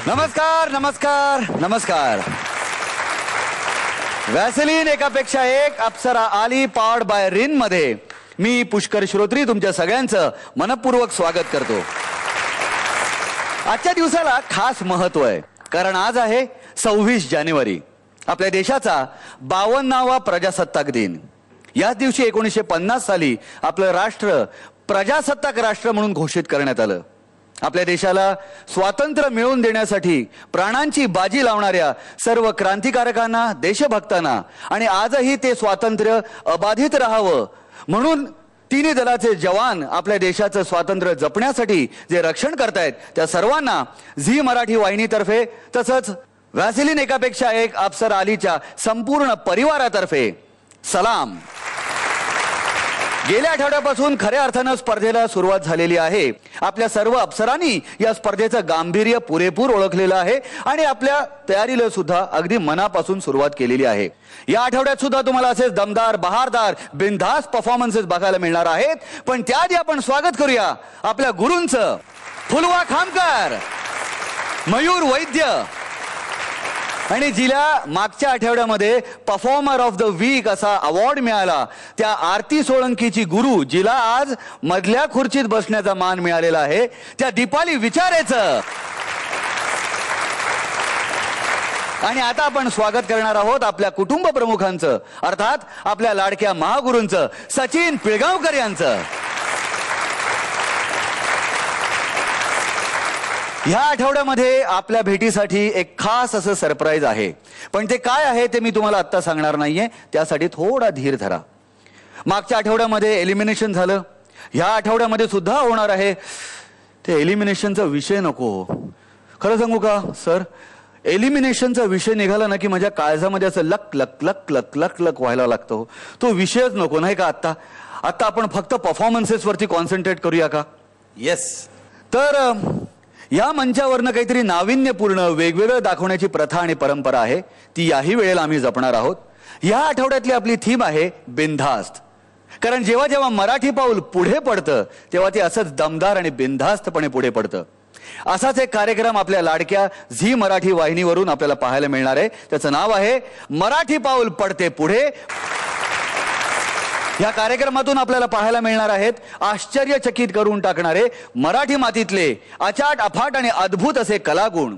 नमस्कार नमस्कार नमस्कार. वॅसलीन एकापेक्षा एक अप्सरा आली पॉवर्ड बाय रिन मध्ये मी पुष्कर श्रोत्री तुमच्या सगळ्यांचं मनपूर्वक स्वागत करतो. आजच्या दिवसाला खास महत्व आहे कारण आज आहे 26 जानेवारी, आपल्या देशाचा 52वा प्रजासत्ताक दिन. याच दिवशी 1950 साली आपलं राष्ट्र प्रजासत्ताक राष्ट्र म्हणून घोषित करण्यात आलं. आपल्या देशाला स्वातंत्र्य मिळवून देण्यासाठी प्राणांची बाजी लावणाऱ्या सर्व क्रांतिकारकांना, देशभक्तांना आणि आजही ते स्वातंत्र्य अबाधित राहावं म्हणून तिन्ही दलाचे जवान आपल्या देशाचं स्वातंत्र्य जपण्यासाठी जे रक्षण करतायत त्या सर्वांना झी मराठी वाहिनीतर्फे तसंच वॅसलीन एकापेक्षा एक अप्सरा आलीच्या संपूर्ण परिवारातर्फे सलाम. गेल्या आठवड्यापासून खऱ्या अर्थानं स्पर्धेला सुरुवात झालेली आहे. आपल्या सर्व अप्सरांनी या स्पर्धेचं गांभीर्य पुरेपूर ओळखलेलं आहे आणि आपल्या तयारीला सुद्धा अगदी मनापासून सुरुवात केलेली आहे. या आठवड्यात सुद्धा तुम्हाला असेच दमदार, बहारदार, बिनधास्त परफॉर्मन्सेस बघायला मिळणार आहेत. पण त्याआधी आपण स्वागत करूया आपल्या गुरूंचं. फुलवा खामकर, मयूर वैद्य आणि जिला मागच्या आठवड्यामध्ये परफॉर्मर ऑफ द वीक असा अवॉर्ड मिळाला त्या आरती सोळंकीची गुरु, जिला आज मधल्या खुर्चीत बसण्याचा मान मिळालेला आहे, त्या दीपाली विचारेचं. आणि आता आपण स्वागत करणार आहोत आपल्या कुटुंब प्रमुखांचं, अर्थात आपल्या लाडक्या महागुरूंचं, सचिन पिळगावकर यांचं. ह्या आठवड्यामध्ये आपल्या भेटीसाठी एक खास असं सरप्राईज आहे, पण ते काय आहे ते मी तुम्हाला आत्ता सांगणार नाहीये, त्यासाठी थोडा धीर धरा. मागच्या आठवड्यामध्ये एलिमिनेशन झालं, ह्या आठवड्यामध्ये सुद्धा होणार आहे. ते एलिमिनेशनचा विषय नको. खरं सांगू का सर, एलिमिनेशनचा विषय निघाला ना की माझ्या काळजामध्ये असं लक लक लक लक लक लक व्हायला लागतो. तो विषयच नको नाही का. आत्ता आपण फक्त परफॉर्मन्सेस वरती कॉन्सन्ट्रेट करूया का? येस. तर या मंचावरनं काहीतरी नाविन्यपूर्ण वेगवेगळं दाखवण्याची प्रथा आणि परंपरा आहे, ती याही वेळेला आम्ही जपणार आहोत. या आठवड्यातली आपली थीम आहे बिनधास्त. कारण जेव्हा जेव्हा मराठी पाऊल पुढे पडतं तेव्हा ते असंच दमदार आणि बिनधास्तपणे पुढे पडतं. असाच एक कार्यक्रम आपल्या लाडक्या झी मराठी वाहिनीवरून आपल्याला पाहायला मिळणार आहे. त्याचं नाव आहे मराठी पाऊल पडते पुढे. या कार्यक्रमातून आपल्याला पाहायला मिळणार आहेत आश्चर्यचकित करून टाकणारे मराठी मातीतले अचाट, अफाट आणि अद्भुत असे कलागुण.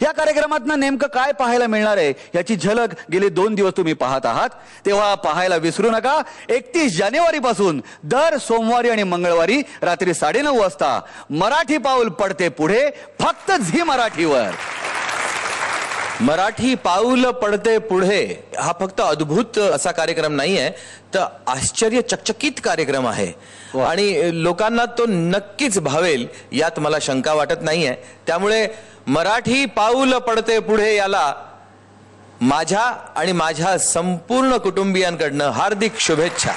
या कार्यक्रमातनं नेमकं काय पाहायला मिळणार आहे याची झलक गेले 2 दिवस तुम्ही पाहत आहात, तेव्हा पाहायला विसरू नका. 31 जानेवारी पासून दर सोमवारी आणि मंगळवारी रात्री 9:30 वाजता मराठी पाऊल पडते पुढे, फक्त झी मराठीवर. मराठी पाऊल पडते पुढे हा फक्त अद्भुत असा कार्यक्रम नाहीये, तर आश्चर्यचकित कार्यक्रम आहे आणि लोकांना तो नक्कीच भावेल यात मला शंका वाटत नाहीये. त्यामुळे मराठी पाऊल पडते पुढे याला माझ्या आणि माझ्या संपूर्ण कुटुंबियांकडनं हार्दिक शुभेच्छा.